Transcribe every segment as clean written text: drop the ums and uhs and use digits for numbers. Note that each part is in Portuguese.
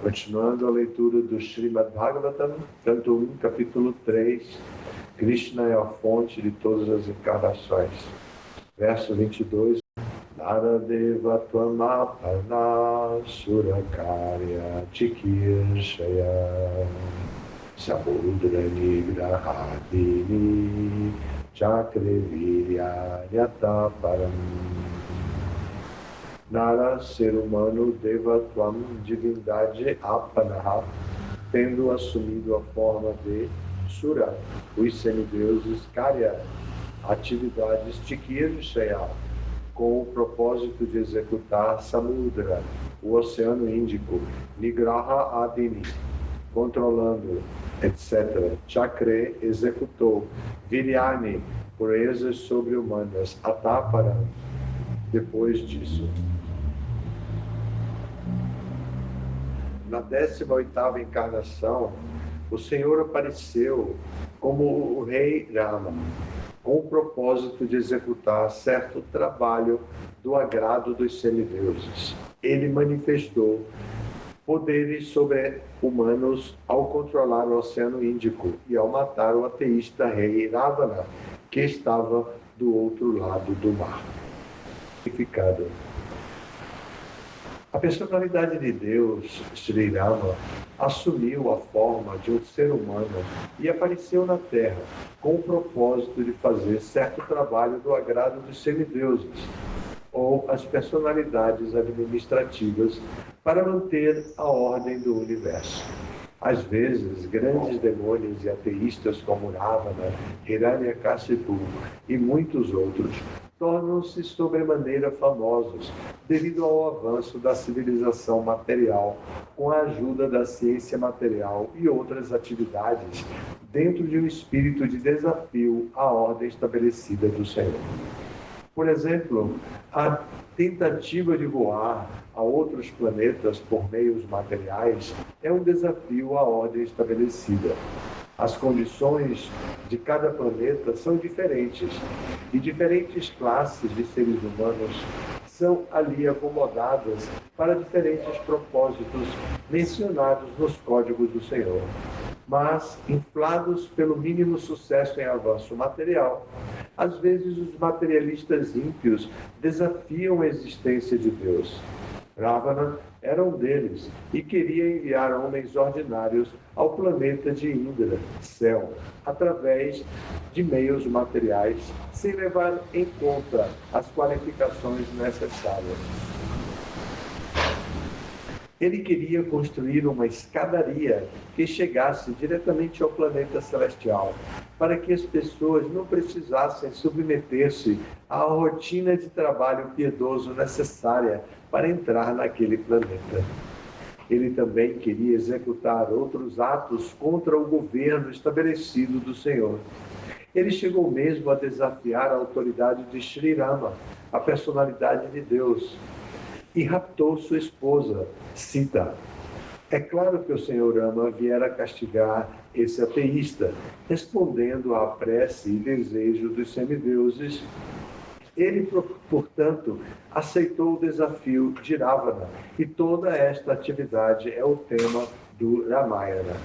Continuando a leitura do Srimad Bhagavatam, canto 1, capítulo 3, Krishna é a fonte de todas as encarnações. Verso 22. Naradeva Tvamaparna Surakarya Chikirshaya Samudra Nigrahadini Chakrevirya Yataparam. Nara, ser humano, Devatvam, divindade, Apanaha, tendo assumido a forma de Sura, os semideuses, Karya, atividades Chikirshaya, com o propósito de executar Samudra, o Oceano Índico, Nigraha Adini, controlando, etc. Chakre, executou, Viryani, proezas sobre-humanas, Ataparam, depois disso. Na 18ª encarnação, o Senhor apareceu como o rei Rama, com o propósito de executar certo trabalho do agrado dos semideuses. Ele manifestou poderes sobre-humanos ao controlar o Oceano Índico e ao matar o ateísta rei Ravana, que estava do outro lado do mar. A personalidade de Deus, Sri Rama, assumiu a forma de um ser humano e apareceu na Terra com o propósito de fazer certo trabalho do agrado dos semideuses ou as personalidades administrativas para manter a ordem do universo. Às vezes, grandes demônios e ateístas como Ravana, Hiranyakashipu e muitos outros tornam-se sobremaneira famosos devido ao avanço da civilização material com a ajuda da ciência material e outras atividades dentro de um espírito de desafio à ordem estabelecida do Senhor. Por exemplo, a tentativa de voar a outros planetas por meios materiais é um desafio à ordem estabelecida. As condições de cada planeta são diferentes e diferentes classes de seres humanos são ali acomodadas para diferentes propósitos mencionados nos códigos do Senhor. Mas, inflados pelo mínimo sucesso em avanço material, às vezes os materialistas ímpios desafiam a existência de Deus. Ravana era um deles e queria enviar homens ordinários ao planeta de Indra, céu, através de meios materiais, sem levar em conta as qualificações necessárias. Ele queria construir uma escadaria que chegasse diretamente ao planeta celestial, para que as pessoas não precisassem submeter-se à rotina de trabalho piedoso necessária para entrar naquele planeta. Ele também queria executar outros atos contra o governo estabelecido do Senhor. Ele chegou mesmo a desafiar a autoridade de Sri Rama, a personalidade de Deus, e raptou sua esposa, Sita. É claro que o Senhor Rama viera castigar esse ateísta, respondendo à prece e desejo dos semideuses. Ele, portanto, aceitou o desafio de Ravana, e toda esta atividade é o tema do Ramayana.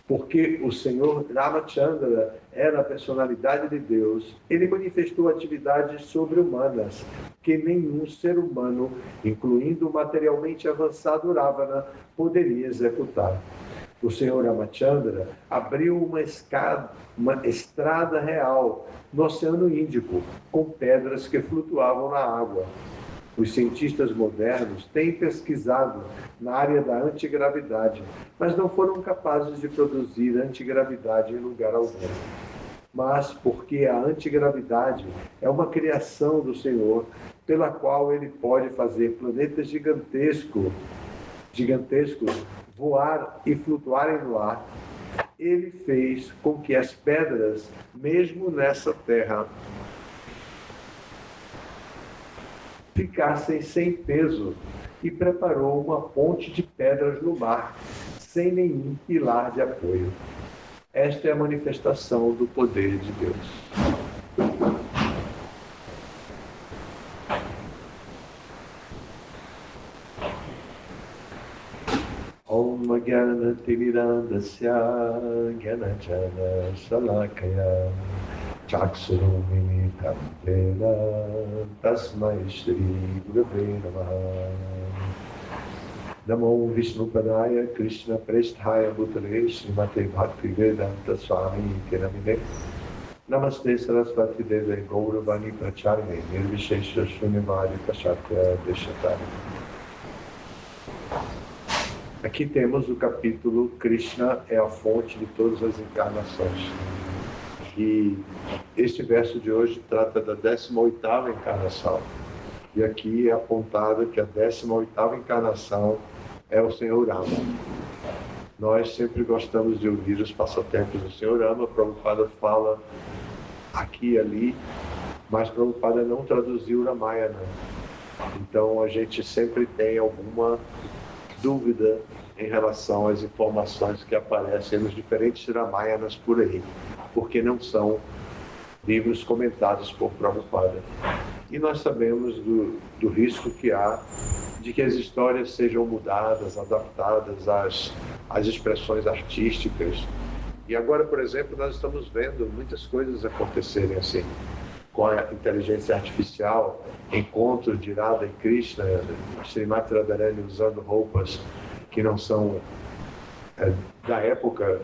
Porque o Senhor Ramachandra era a personalidade de Deus, ele manifestou atividades sobre-humanas que nenhum ser humano, incluindo o materialmente avançado Ravana, poderia executar. O Senhor Ramachandra abriu uma estrada real no Oceano Índico, com pedras que flutuavam na água. Os cientistas modernos têm pesquisado na área da antigravidade, mas não foram capazes de produzir antigravidade em lugar algum. Mas porque a antigravidade é uma criação do Senhor, pela qual ele pode fazer planetas gigantescos voar e flutuarem no ar, ele fez com que as pedras, mesmo nessa terra, ficassem sem peso e preparou uma ponte de pedras no mar, sem nenhum pilar de apoio. Esta é a manifestação do poder de Deus. Om Om Jnanatimirandasya Jnanajana Salakaya Chaksurumilitam Jena Tasmai Shri Gurave Namaha. Namo Vishnupadaya Krishna Presthaya Bhutale Srimate Bhaktivedanta Swami Namine. Namaste Sarasvati Deve Gauravani Pracharine Nirvishesha Shunyamadi Pashatya Deshatari. Aqui temos o capítulo Krishna é a fonte de todas as encarnações. E este verso de hoje trata da 18ª encarnação. E aqui é apontado que a 18ª encarnação é o Senhor Rama. Nós sempre gostamos de ouvir os passatempos do Senhor Rama. Prabhupada fala aqui e ali, mas Prabhupada não traduziu o Ramayana. Então a gente sempre tem alguma dúvida em relação às informações que aparecem nos diferentes Ramayanas por aí, porque não são livros comentados por Prabhupada. E nós sabemos do risco que há de que as histórias sejam mudadas, adaptadas às expressões artísticas. E agora, por exemplo, nós estamos vendo muitas coisas acontecerem assim, com a inteligência artificial, encontros de Radha e Krishna, Srimati Radharani usando roupas que não são da época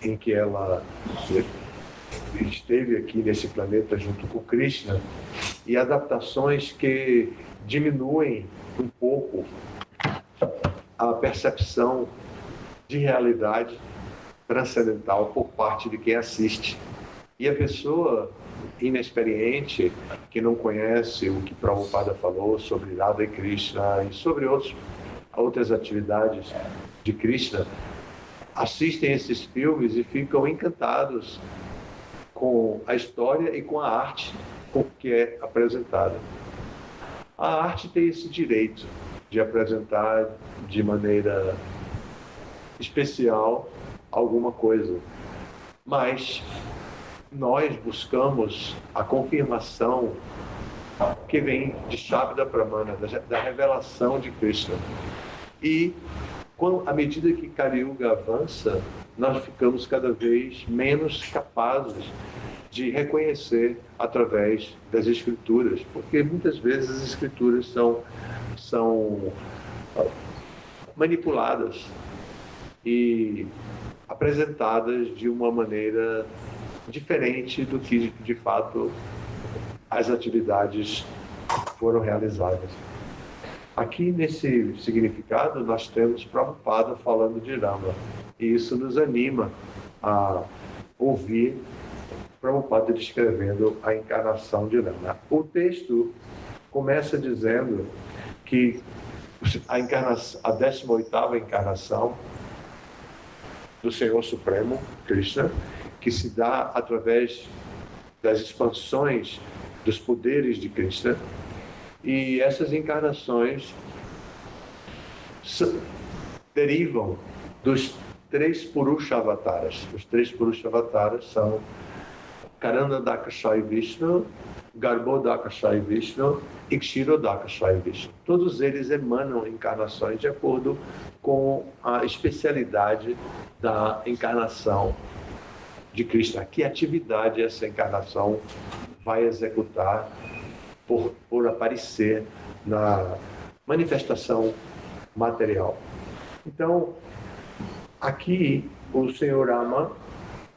em que ela esteve aqui nesse planeta junto com Krishna, e adaptações que diminuem um pouco a percepção de realidade transcendental por parte de quem assiste. E a pessoa inexperiente, que não conhece o que Prabhupada falou sobre Radha e Krishna e sobre outras atividades de Krishna, assistem esses filmes e ficam encantados com a história e com a arte que é apresentada. A arte tem esse direito de apresentar de maneira especial alguma coisa, mas nós buscamos a confirmação que vem de Shabda Pramana, da revelação de Krishna. E à medida que Kali Yuga avança, nós ficamos cada vez menos capazes de reconhecer através das escrituras, porque muitas vezes as escrituras são manipuladas e apresentadas de uma maneira diferente do que de fato as atividades foram realizadas. Aqui nesse significado nós temos Prabhupada falando de Rama, e isso nos anima a ouvir Prabhupada descrevendo a encarnação de Rama. O texto começa dizendo que a 18ª encarnação do Senhor Supremo, Krishna, que se dá através das expansões dos poderes de Krishna, e essas encarnações derivam dos 3 Purusha Avataras. Os 3 Purusha Avataras são Karanadakashai Vishnu, Garbhodakashai Vishnu e Kshirodakashai Vishnu. Todos eles emanam encarnações de acordo com a especialidade da encarnação de Krishna. Que atividade essa encarnação vai executar por aparecer na manifestação material. Então, aqui o Senhor Rama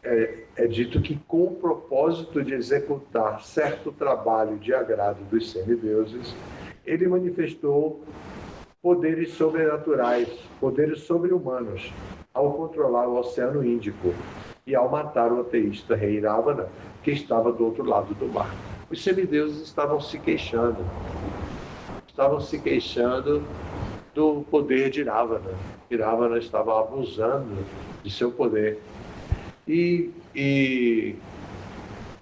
é dito que com o propósito de executar certo trabalho de agrado dos semideuses, ele manifestou poderes sobrenaturais, poderes sobre-humanos, ao controlar o Oceano Índico e ao matar o ateísta rei Ravana, que estava do outro lado do mar. Os semideuses estavam se queixando do poder de Ravana. E Ravana estava abusando de seu poder.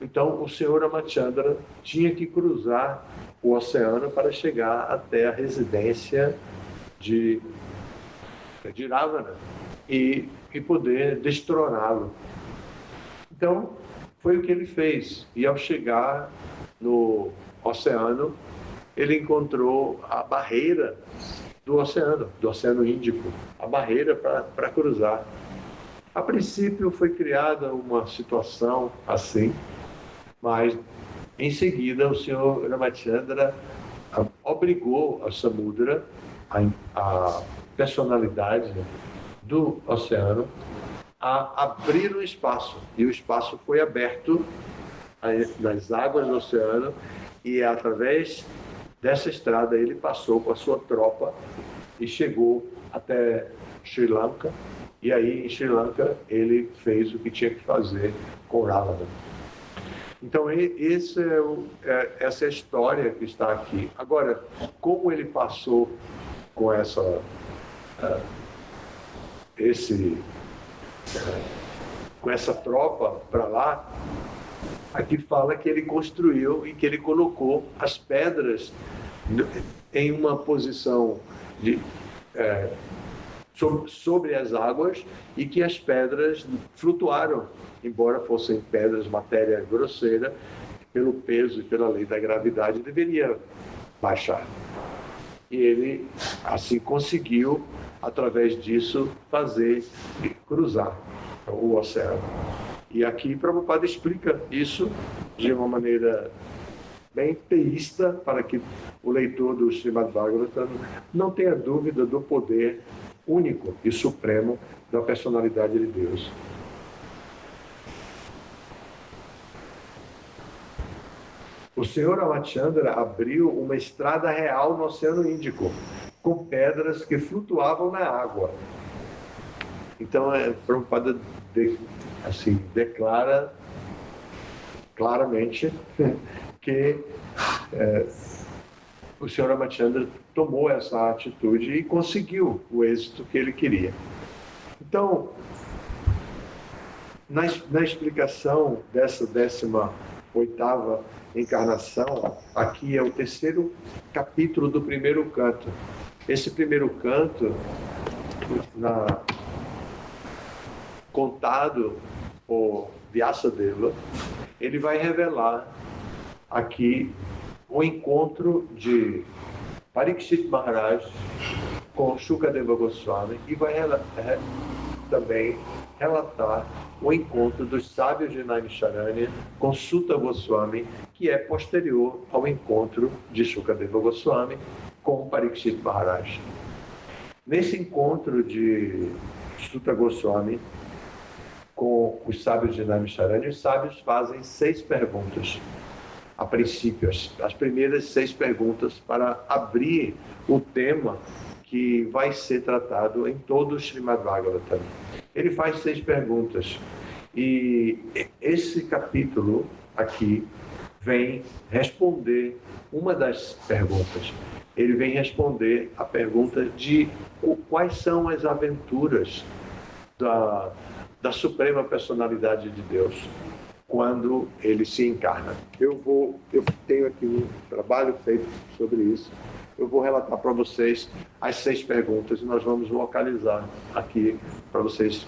Então o Senhor Ramachandra tinha que cruzar o oceano para chegar até a residência de Ravana e poder destroná-lo. Então foi o que ele fez. E ao chegar no oceano, ele encontrou a barreira do Oceano Índico, a barreira para cruzar. A princípio foi criada uma situação assim, mas em seguida o senhor Ramachandra obrigou a Samudra, a personalidade do oceano, a abrir um espaço. E o espaço foi aberto nas águas do oceano, e através dessa estrada ele passou com a sua tropa e chegou até Sri Lanka. E aí, em Sri Lanka, ele fez o que tinha que fazer com Ravana. Então, essa é a história que está aqui. Agora, como ele passou com essa tropa para lá, aqui fala que ele construiu e que ele colocou as pedras em uma posição sobre as águas, e que as pedras flutuaram, embora fossem pedras, matéria grosseira, pelo peso e pela lei da gravidade deveria baixar. E ele assim conseguiu, através disso, cruzar o oceano. E aqui Prabhupada explica isso de uma maneira bem teísta, para que o leitor do Srimad Bhagavatam não tenha dúvida do poder único e supremo da personalidade de Deus. O Senhor Ramachandra abriu uma estrada real no Oceano Índico, com pedras que flutuavam na água. Então, Prabhupada declara claramente que o Senhor Ramachandra tomou essa atitude e conseguiu o êxito que ele queria. Então, na explicação dessa 18ª encarnação, aqui é o 3º capítulo do primeiro canto. Esse primeiro canto, contado por Vyasadeva, ele vai revelar aqui o encontro de Parikshit Maharaj com Shukadeva Goswami, e vai também relatar o encontro dos sábios de Naimisharanya com Sutta Goswami, que é posterior ao encontro de Shukadeva Goswami com Parikshit Maharaj. Nesse encontro de Sutta Goswami com os sábios de Naimisharanya, os sábios fazem 6 perguntas. A princípio, as primeiras 6 perguntas para abrir o tema que vai ser tratado em todo o Srimad Bhagavatam. Ele faz 6 perguntas, e esse capítulo aqui vem responder uma das perguntas. Ele vem responder a pergunta de quais são as aventuras da Suprema Personalidade de Deus quando ele se encarna. Eu tenho aqui um trabalho feito sobre isso. Eu vou relatar para vocês as 6 perguntas e nós vamos localizar aqui para vocês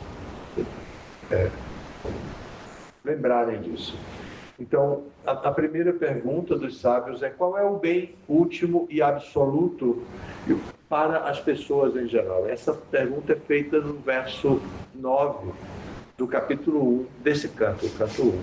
lembrarem disso. Então, a primeira pergunta dos sábios é: qual é o bem último e absoluto para as pessoas em geral? Essa pergunta é feita no verso 9 do capítulo 1 desse canto, o canto 1.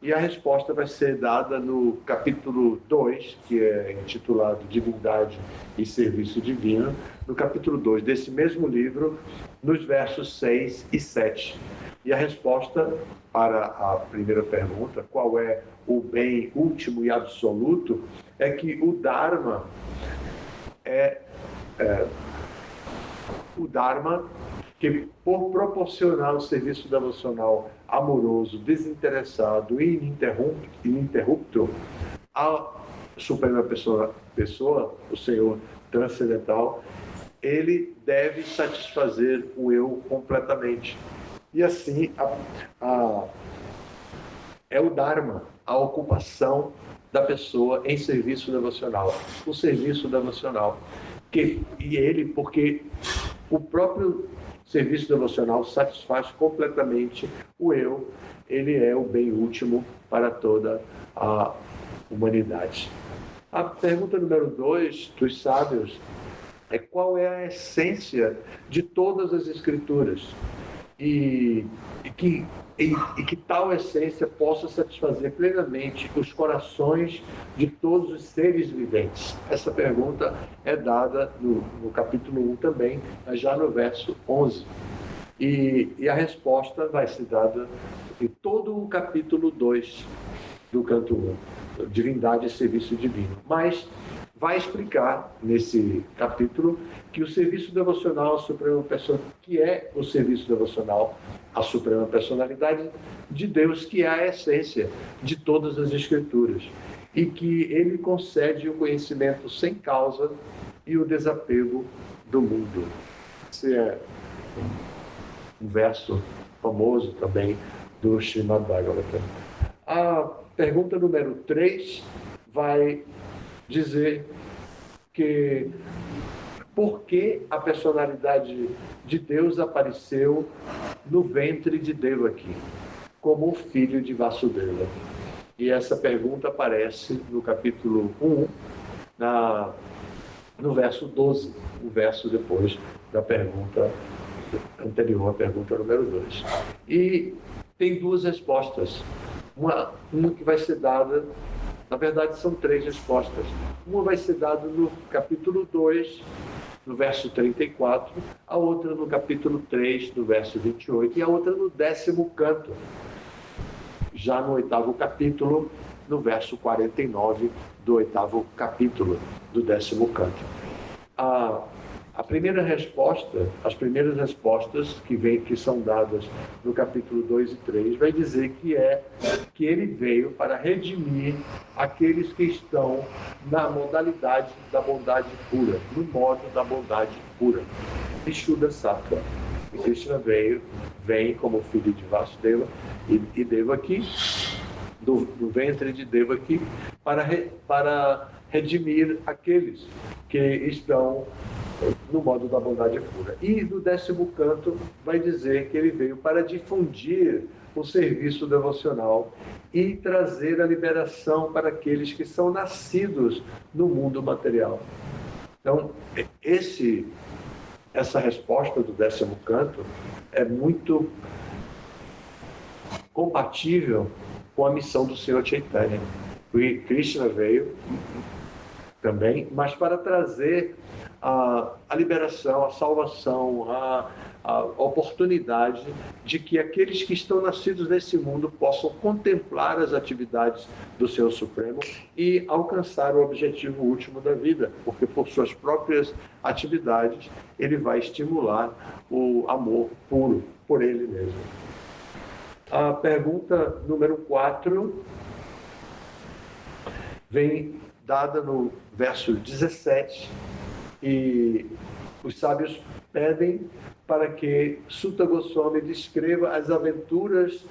E a resposta vai ser dada no capítulo 2, que é intitulado Divindade e Serviço Divino, no capítulo 2 desse mesmo livro, nos versos 6 e 7. E a resposta para a primeira pergunta, qual é o bem último e absoluto, é que o Dharma que, por proporcionar o serviço devocional amoroso, desinteressado e ininterrupto à Suprema Pessoa, o Senhor Transcendental, ele deve satisfazer o eu completamente. E assim, é o Dharma, a ocupação da pessoa em serviço devocional. O serviço devocional. Porque o próprio serviço devocional satisfaz completamente o eu, ele é o bem último para toda a humanidade. A pergunta número 2 dos sábios qual é a essência de todas as Escrituras. E que tal essência possa satisfazer plenamente os corações de todos os seres viventes. Essa pergunta é dada no capítulo 1 também, mas já no verso 11. E a resposta vai ser dada em todo o capítulo 2 do canto 1, Divindade e Serviço Divino. Mas vai explicar nesse capítulo que o serviço devocional à Suprema Personalidade, que é o serviço devocional à Suprema Personalidade de Deus, que é a essência de todas as Escrituras, e que ele concede o conhecimento sem causa e o desapego do mundo. Esse é um verso famoso também do Srimad Bhagavatam. A pergunta número 3 vai dizer que por que a personalidade de Deus apareceu no ventre de Devaki, como o filho de Vasudeva. E essa pergunta aparece no capítulo 1, no verso 12, o verso depois da pergunta anterior, a pergunta número 2. E tem duas respostas. Uma que vai ser dada, na verdade são 3 respostas. Uma vai ser dada no capítulo 2, no verso 34, a outra no capítulo 3, no verso 28, e a outra no 10º canto, já no 8º capítulo, no verso 49 do 8º capítulo do 10º canto. A primeira resposta, as primeiras respostas que são dadas no capítulo 2 e 3, vai dizer que ele veio para redimir aqueles que estão na modalidade da bondade pura, no modo da bondade pura, Vishuddha Sattva. E Krishna vem como filho de Vasudeva e Devaki, do ventre de Devaki, para redimir aqueles que estão no modo da bondade pura. E no 10º canto vai dizer que ele veio para difundir o serviço devocional e trazer a liberação para aqueles que são nascidos no mundo material. Então, essa resposta do 10º canto é muito compatível com a missão do Senhor Chaitanya. E Krishna veio também, mas para trazer a liberação, a salvação, a oportunidade de que aqueles que estão nascidos nesse mundo possam contemplar as atividades do Senhor Supremo e alcançar o objetivo último da vida, porque por suas próprias atividades ele vai estimular o amor puro por ele mesmo. A pergunta número 4 vem dada no verso 17, e os sábios pedem para que Sutta Goswami descreva as aventuras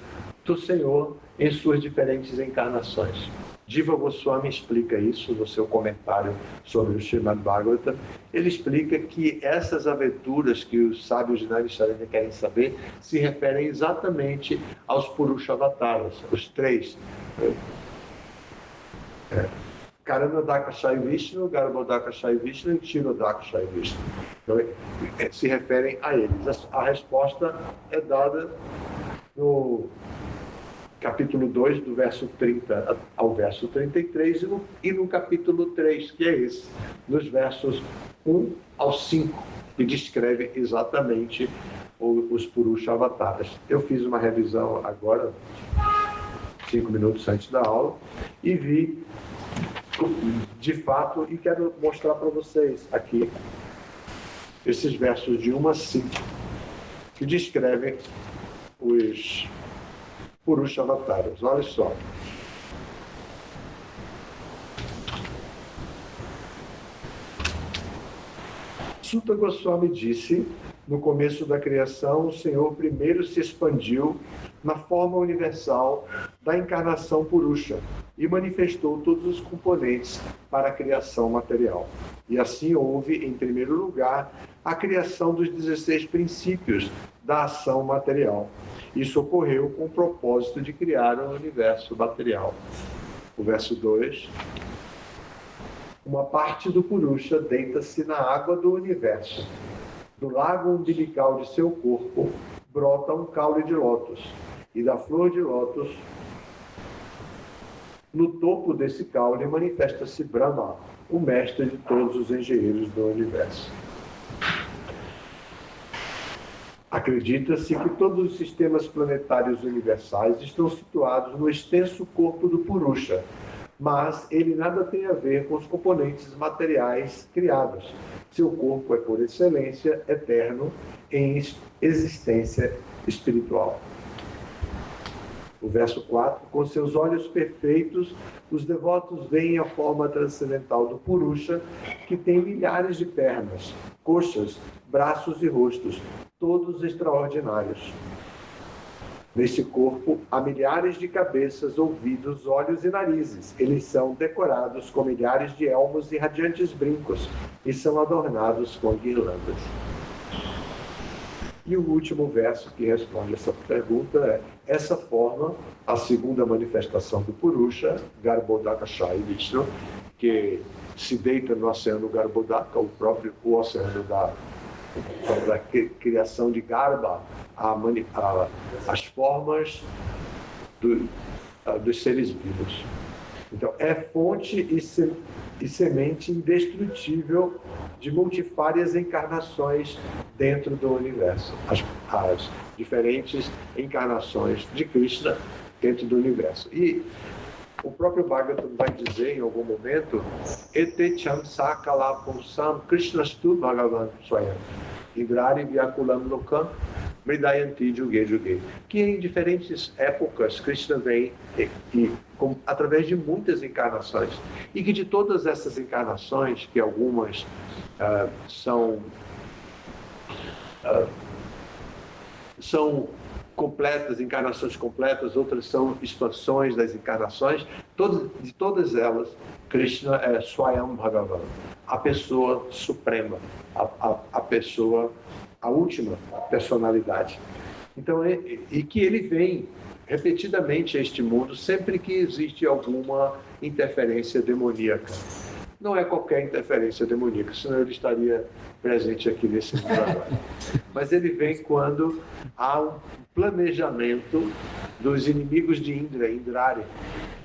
do Senhor em suas diferentes encarnações. Jiva Goswami explica isso no seu comentário sobre o Srimad Bhagavatam. Ele explica que essas aventuras que os sábios de Naimisharanya querem saber se referem exatamente aos Purusha Avataras, os 3. Karanodakashai Vishnu, Garbhodakashai Vishnu e Kshirodakashai Vishnu. Então, se referem a eles. A resposta é dada no capítulo 2, do verso 30 ao verso 33, e no capítulo 3, que é esse, nos versos 1 ao 5, que descreve exatamente os Purusha Avataras. Eu fiz uma revisão agora, 5 minutos antes da aula, e vi de fato, e quero mostrar para vocês aqui esses versos de 1 a 5 que descrevem os Purusha Avataras. Olha só. Sutta Goswami disse: no começo da criação, o Senhor primeiro se expandiu na forma universal da encarnação Purusha e manifestou todos os componentes para a criação material. E assim houve, em primeiro lugar, a criação dos 16 princípios da ação material. Isso ocorreu com o propósito de criar um universo material. O verso 2. Uma parte do Purusha deita-se na água do universo. Do lago umbilical de seu corpo brota um caule de lótus, e da flor de lótus, no topo desse caule, manifesta-se Brahma, o mestre de todos os engenheiros do universo. Acredita-se que todos os sistemas planetários universais estão situados no extenso corpo do Purusha, mas ele nada tem a ver com os componentes materiais criados. Seu corpo é, por excelência, eterno em existência espiritual. O verso 4, com seus olhos perfeitos, os devotos veem a forma transcendental do Purusha, que tem milhares de pernas, coxas, braços e rostos, todos extraordinários. Neste corpo há milhares de cabeças, ouvidos, olhos e narizes. Eles são decorados com milhares de elmos e radiantes brincos e são adornados com guirlandas. E o último verso que responde essa pergunta é: essa forma, a segunda manifestação do Purusha, Garbhodakashai Vishnu, que se deita no oceano Garbhodaka, o oceano da criação de Garbha, as formas dos seres vivos. Então, é fonte e semente indestrutível de multifárias encarnações dentro do universo. As diferentes encarnações de Krishna dentro do universo. E o próprio Bhagavatam vai dizer em algum momento: Ete cham sakala pumsam Krishnastu Bhagavan Swayam Idrari Vyakulam Lokam Mridayanti Juge Juge. Que em diferentes épocas Krishna vem através de muitas encarnações, e que de todas essas encarnações, que algumas são completas, encarnações completas, outras são expansões das encarnações, de todas elas, Krishna é Swayam Bhagavan, a pessoa suprema, a pessoa, a última personalidade. Então, e que ele vem repetidamente a este mundo sempre que existe alguma interferência demoníaca. Não é qualquer interferência demoníaca, senão ele estaria presente aqui nesse mundo agora. Mas ele vem quando há um planejamento dos inimigos de Indra, Indrari,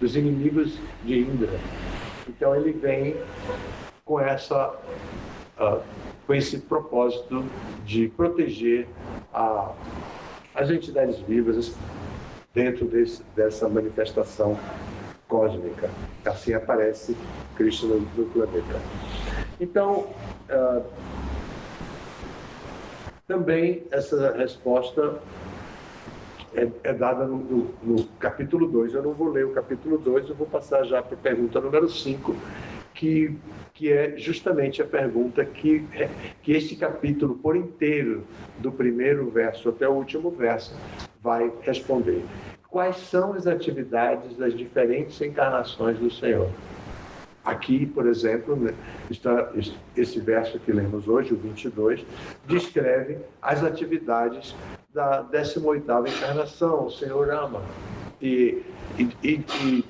dos inimigos de Indra. Então ele vem com esse propósito de proteger as entidades vivas dentro dessa manifestação cósmica. Assim aparece Krishna no planeta. Então, também essa resposta é dada no capítulo 2. Eu não vou ler o capítulo 2, eu vou passar já para a pergunta número 5, que é justamente a pergunta que este capítulo por inteiro, do primeiro verso até o último verso, vai responder. Quais são as atividades das diferentes encarnações do Senhor? Aqui, por exemplo, está esse verso que lemos hoje, o 22, descreve as atividades da 18ª encarnação, o Senhor Rama, e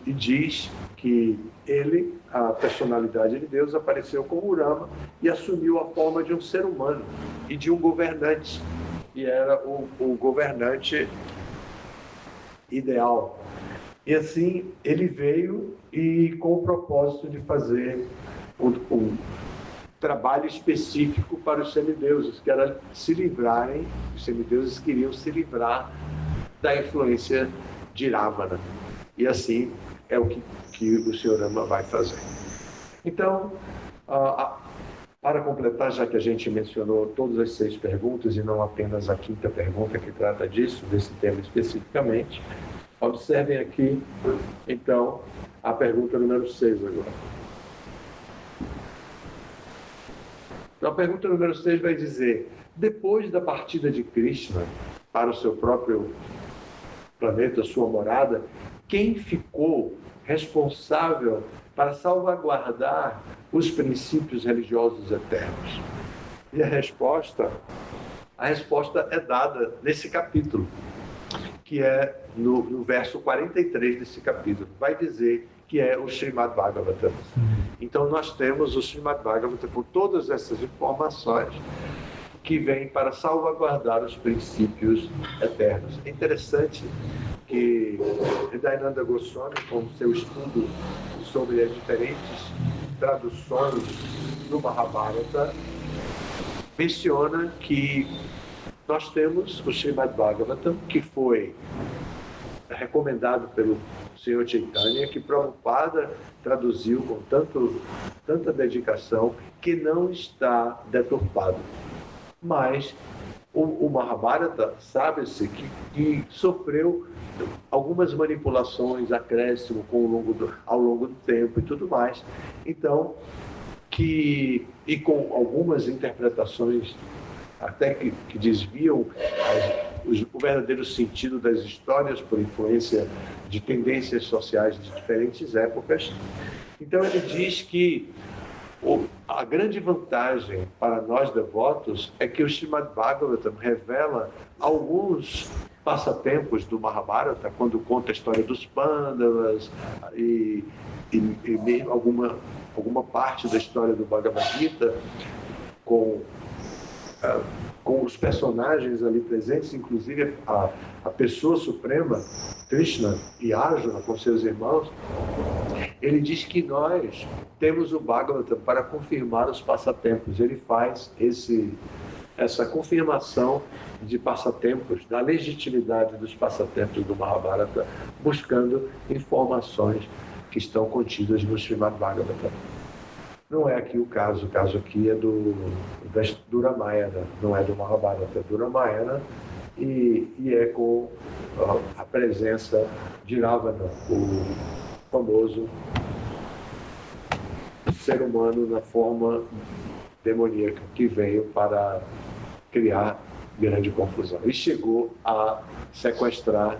diz que ele, a personalidade de Deus, apareceu como Rama e assumiu a forma de um ser humano e de um governante, e era o governante ideal. E assim ele veio e com o propósito de fazer um trabalho específico para os semideuses, que era se livrarem, os semideuses queriam se livrar da influência de Ravana. E assim é o que o Sr. Rama vai fazer. Então, para completar, já que a gente mencionou todas as 6 perguntas e não apenas a 5ª pergunta que trata disso, desse tema especificamente, observem aqui, então, a pergunta número 6 agora. Então, a pergunta número 6 vai dizer: depois da partida de Krishna para o seu próprio planeta, sua morada, quem ficou responsável para salvaguardar os princípios religiosos eternos? E a resposta é dada nesse capítulo, que é no verso 43 desse capítulo. Vai dizer que é o Srimad Bhagavatam. Então nós temos o Srimad Bhagavatam com todas essas informações que vêm para salvaguardar os princípios eternos. É interessante que Hridayananda Goswami, com seu estudo sobre as diferentes traduções do Mahabharata, menciona que nós temos o Srimad Bhagavatam, que foi recomendado pelo Senhor Chaitanya, que Prabhupada traduziu com tanta dedicação, que não está deturpado. Mas o Mahabharata, sabe-se que sofreu algumas manipulações, acréscimo ao longo do tempo e tudo mais. Então, e com algumas interpretações até que desviam o verdadeiro sentido das histórias por influência de tendências sociais de diferentes épocas. Então ele diz que a grande vantagem para nós devotos é que o Srimad Bhagavatam revela alguns passatempos do Mahabharata, quando conta a história dos Pandavas e mesmo alguma parte da história do Bhagavad Gita, com os personagens ali presentes, inclusive a pessoa suprema, Krishna e Arjuna, com seus irmãos. Ele diz que nós temos o Bhagavatam para confirmar os passatempos. Ele faz essa confirmação de passatempos, da legitimidade dos passatempos do Mahabharata, buscando informações que estão contidas no Srimad Bhagavatam. Não é aqui o caso aqui é do Ramayana, não é do Mahabharata, é do Ramayana, e é com a presença de Ravana, o famoso ser humano na forma demoníaca, que veio para criar grande confusão. E chegou a sequestrar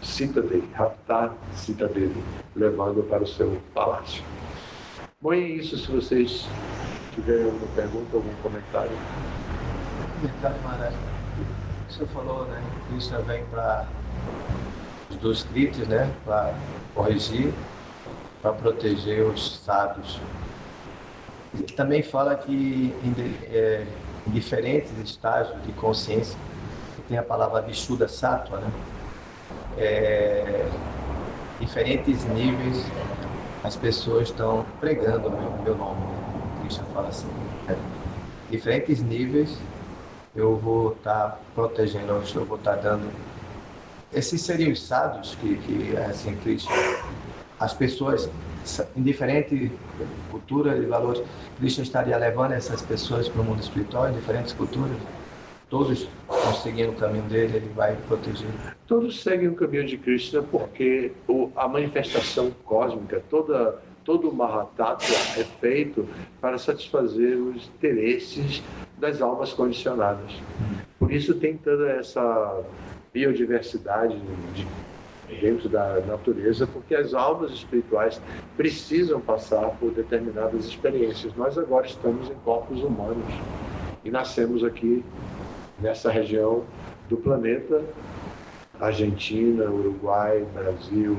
Sita dele, raptar Sita dele, levando para o seu palácio. Bom, é isso. Se vocês tiverem alguma pergunta, algum comentário. Maharaj, o senhor falou, né? Krishna vem para os dos kritis, né? Para corrigir, para proteger os sábios. Ele também fala que em diferentes estágios de consciência, tem a palavra Vishuddha Sattva, né? Diferentes níveis as pessoas estão pregando o meu nome, né? Krishna fala assim, né? Diferentes níveis eu vou estar protegendo, eu vou estar dando. Esses seriam os sábios que assim, Krishna, as pessoas em diferentes culturas e valores, Krishna estaria levando essas pessoas para o mundo espiritual, em diferentes culturas. Todos estão seguindo o caminho dele, ele vai proteger. Todos seguem o caminho de Krishna porque a manifestação cósmica, todo o Mahatattva é feito para satisfazer os interesses das almas condicionadas. Por isso tem toda essa biodiversidade dentro da natureza, porque as almas espirituais precisam passar por determinadas experiências. Nós agora estamos em corpos humanos e nascemos aqui nessa região do planeta, Argentina, Uruguai, Brasil,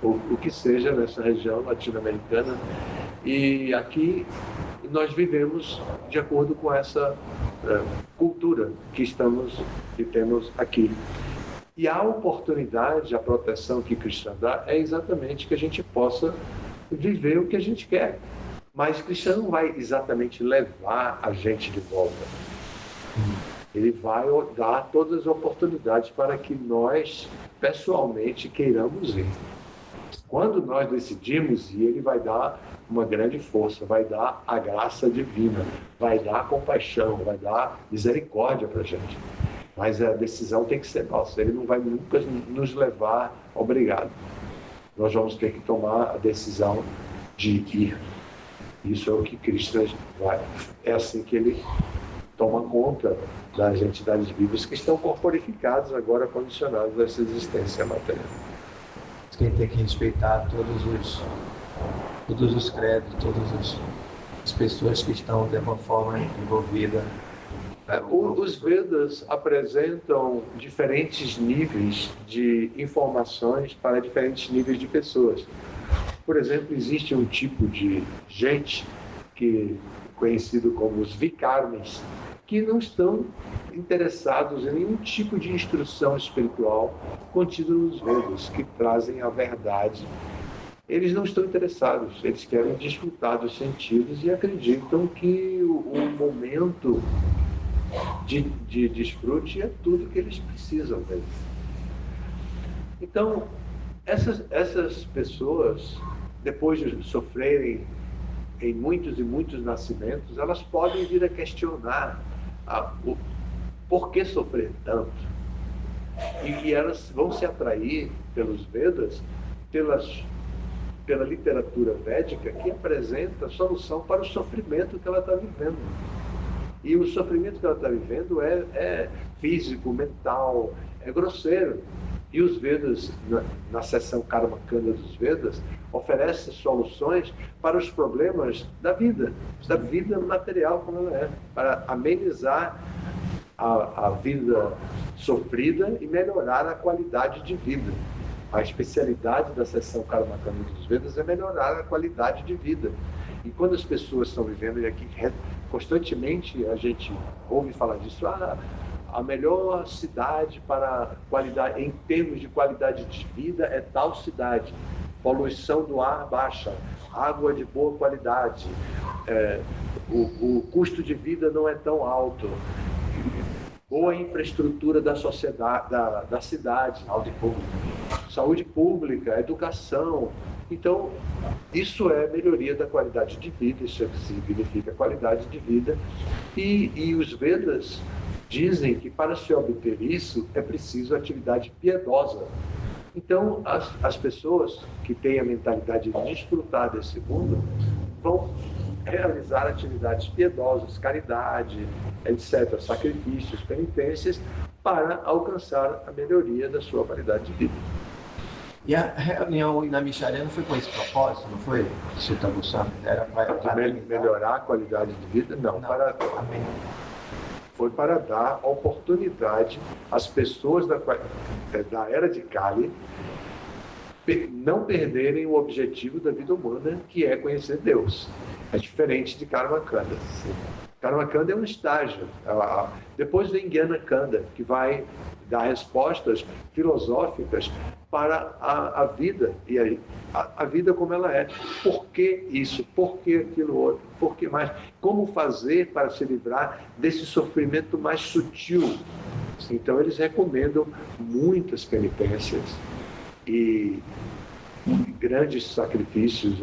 o que seja nessa região latino-americana. E aqui nós vivemos de acordo com essa cultura que temos aqui. E a oportunidade, a proteção que Krishna dá é exatamente que a gente possa viver o que a gente quer. Mas Krishna não vai exatamente levar a gente de volta. Ele vai dar todas as oportunidades para que nós, pessoalmente, queiramos ir. Quando nós decidimos ir, ele vai dar uma grande força, vai dar a graça divina, vai dar compaixão, vai dar misericórdia para a gente. Mas a decisão tem que ser nossa, ele não vai nunca nos levar obrigado. Nós vamos ter que tomar a decisão de ir. Isso é o que Krishna vai. É assim que ele toma conta das entidades vivas que estão corporificadas, agora condicionadas a essa existência material. Quem tem que respeitar todos os credos, todas as pessoas que estão de alguma forma envolvidas. Os Vedas apresentam diferentes níveis de informações para diferentes níveis de pessoas. Por exemplo, existe um tipo de gente que conhecido como os vikarmis, que não estão interessados em nenhum tipo de instrução espiritual contida nos Vedas, que trazem a verdade. Eles não estão interessados, eles querem desfrutar dos sentidos e acreditam que o momento de desfrute é tudo que eles precisam mesmo. Então, essas pessoas, depois de sofrerem em muitos e muitos nascimentos, elas podem vir a questionar o por que sofrer tanto. E elas vão se atrair pelos Vedas, pela literatura védica, que apresenta a solução para o sofrimento que ela está vivendo. E o sofrimento que ela está vivendo é físico, mental, é grosseiro. E os Vedas, na seção Karma Kanda dos Vedas, oferecem soluções para os problemas da vida material como ela é, para amenizar a vida sofrida e melhorar a qualidade de vida. A especialidade da seção Karma Kanda dos Vedas é melhorar a qualidade de vida. E quando as pessoas estão vivendo, e aqui constantemente a gente ouve falar disso, a melhor cidade para qualidade, em termos de qualidade de vida é tal cidade. Poluição do ar baixa, água de boa qualidade, o custo de vida não é tão alto, boa infraestrutura da sociedade, da cidade, saúde pública, educação. Então, isso é melhoria da qualidade de vida, isso significa qualidade de vida. E os Vedas dizem que para se obter isso é preciso atividade piedosa. Então, as pessoas que têm a mentalidade de desfrutar desse mundo vão realizar atividades piedosas, caridade, etc., sacrifícios, penitências, para alcançar a melhoria da sua qualidade de vida. E a reunião na Micharena foi com esse propósito, não foi, Sutta Goswami? Era para melhorar a qualidade de vida? Não. Foi para dar oportunidade às pessoas da era de Kali não perderem o objetivo da vida humana, que é conhecer Deus. É diferente de Karma Kanda. Karma Kanda é um estágio. Depois vem Jnana Kanda, que vai dar respostas filosóficas para a vida, e aí a vida como ela é. Por que isso? Por que aquilo outro? Por que mais? Como fazer para se livrar desse sofrimento mais sutil? Então eles recomendam muitas penitências e grandes sacrifícios,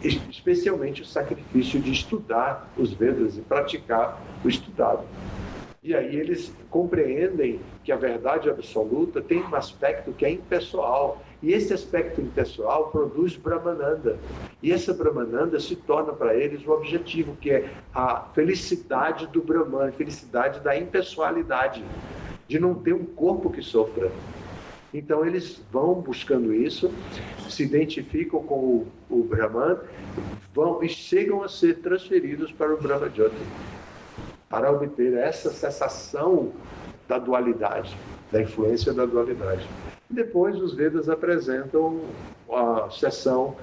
especialmente o sacrifício de estudar os Vedas e praticar o estudado. E aí eles compreendem que a verdade absoluta tem um aspecto que é impessoal. E esse aspecto impessoal produz Brahmananda. E essa Brahmananda se torna para eles o objetivo, que é a felicidade do Brahman, a felicidade da impessoalidade, de não ter um corpo que sofra. Então eles vão buscando isso, se identificam com o Brahman, vão e chegam a ser transferidos para o Brahmajyoti, para obter essa cessação da dualidade, da influência da dualidade. Depois os Vedas apresentam a seção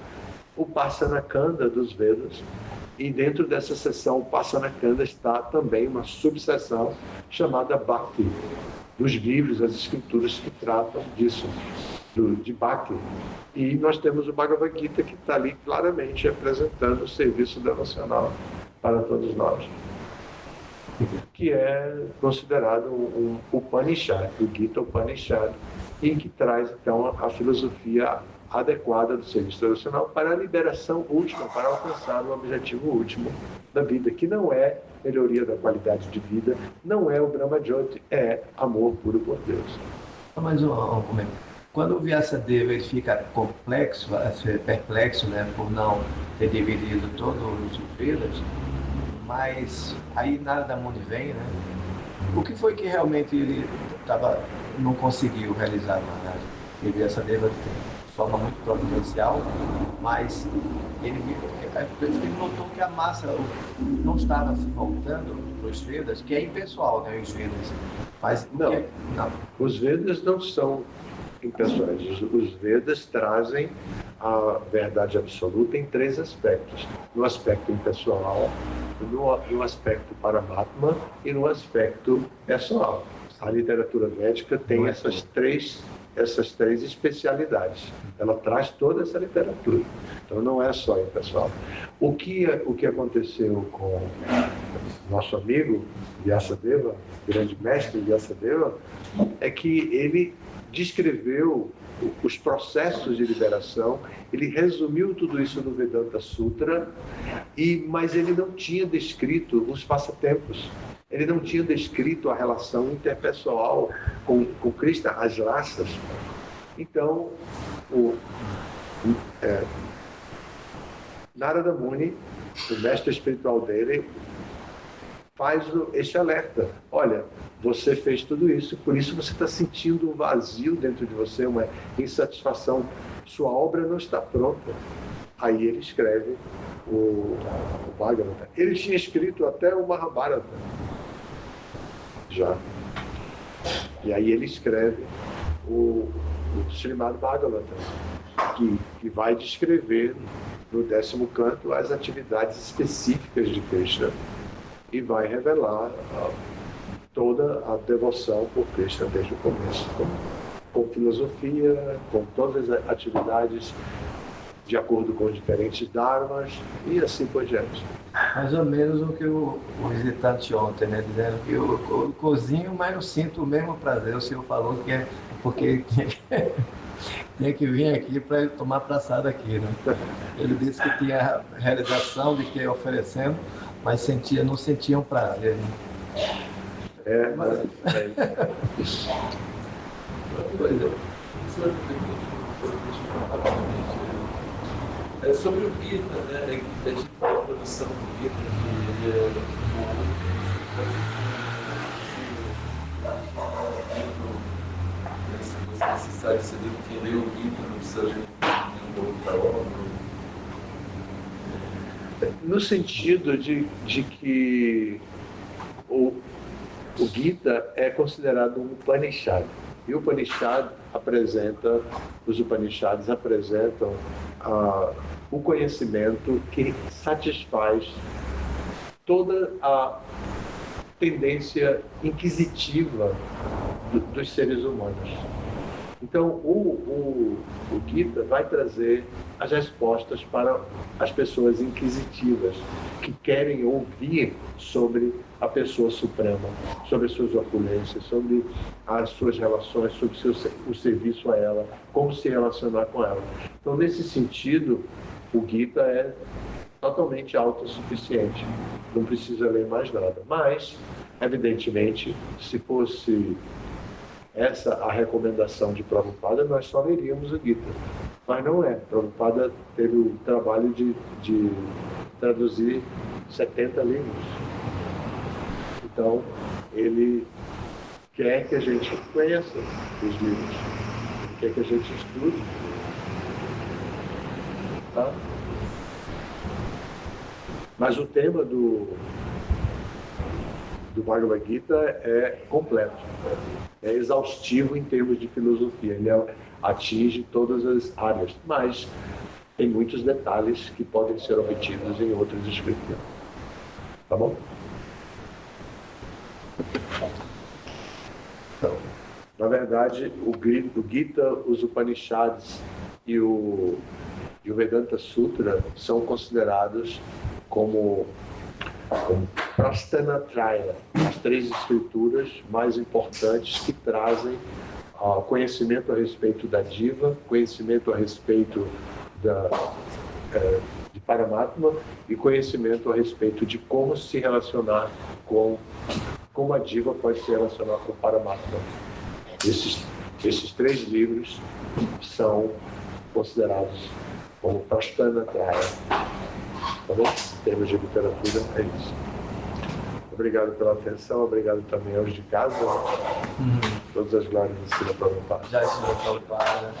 Upasana Kanda dos Vedas, e dentro dessa seção Upasana Kanda está também uma subseção chamada Bhakti, dos livros, as escrituras que tratam disso, de Bhakti. E nós temos o Bhagavad Gita, que está ali claramente apresentando o serviço devocional para todos nós, que é considerado um Upanishad, o Gita Upanishad, e que traz então a filosofia adequada do serviço devocional para a liberação última, para alcançar o objetivo último da vida, que não é melhoria da qualidade de vida, não é o Brahmajyoti, é amor puro por Deus. Mas um comentário. Quando o Vyasadeva ele fica perplexo, né, por não ter dividido todos os Vedas, mas aí Narada Muni vem, né? O que foi que realmente ele não conseguiu realizar, na verdade? E Vyasadeva de forma muito providencial, mas ele notou que a massa não estava se voltando para os Vedas, que é impessoal, né, os Vedas. Mas não. Os Vedas não são impessoais. Os Vedas trazem a verdade absoluta em três aspectos: no aspecto impessoal, no aspecto Paramatma e no aspecto pessoal. A literatura védica tem essas três especialidades. Ela traz toda essa literatura. Então não é só impessoal. O que aconteceu com nosso amigo Vyasadeva, grande mestre Vyasadeva, é que ele descreveu os processos de liberação, ele resumiu tudo isso no Vedanta Sutra, mas ele não tinha descrito os passatempos. Ele não tinha descrito a relação interpessoal com Krishna, as raças. Então, Narada Muni, o mestre espiritual dele, faz este alerta. Olha, você fez tudo isso, por isso você está sentindo um vazio dentro de você, uma insatisfação. Sua obra não está pronta. Aí ele escreve o Bhagavata. Ele tinha escrito até o Mahabharata. Já. E aí ele escreve o Srimad Bhagavatam, que vai descrever no 10º canto as atividades específicas de Krishna e vai revelar toda a devoção por Krishna desde o começo, com filosofia, com todas as atividades de acordo com os diferentes dharmas e assim por diante. Mais ou menos o que o visitante ontem, né? Dizendo que eu cozinho, mas não sinto o mesmo prazer. O senhor falou que é porque tinha que vir aqui para ele tomar praçada aqui, né? Ele disse que tinha a realização de que ia oferecendo, mas não sentia um prazer, né? Pois é. É sobre o Gita, né? A gente fala a produção do Gita, que ele é necessário ser quem lê o Gita, não precisa de nenhuma outra obra. No sentido de que o Gita é considerado um Upanishad. E o Upanishad os Upanishads apresentam o conhecimento que satisfaz toda a tendência inquisitiva dos seres humanos. Então, o Gita vai trazer as respostas para as pessoas inquisitivas, que querem ouvir sobre a pessoa suprema, sobre as suas opulências, sobre as suas relações, sobre o serviço a ela, como se relacionar com ela. Então, nesse sentido, o Gita é totalmente autossuficiente, não precisa ler mais nada. Mas, evidentemente, se fosse essa a recomendação de Prabhupada, nós só leríamos o Gita. Mas não é. Prabhupada teve o trabalho de traduzir 70 livros. Então, ele quer que a gente conheça os livros. Ele quer que a gente estude. Tá? Mas o tema do Bhagavad Gita é completo. É exaustivo em termos de filosofia. Ele atinge todas as áreas. Mas tem muitos detalhes que podem ser obtidos em outras escrituras. Tá bom? Então, na verdade, o Gita, os Upanishads e o Vedanta Sutra são considerados como Prasthanatraya, as três escrituras mais importantes que trazem conhecimento a respeito da Diva, conhecimento a respeito de Paramatma e conhecimento a respeito de como se relacionar como a Diva pode se relacionar com o Paramatma. Esses três livros são considerados como Prasthanatraya. Tá bom? Em termos de literatura, é isso. Obrigado pela atenção, obrigado também aos de casa. Todas as glórias do Srila Prabhupada. Já Srila Prabhupada.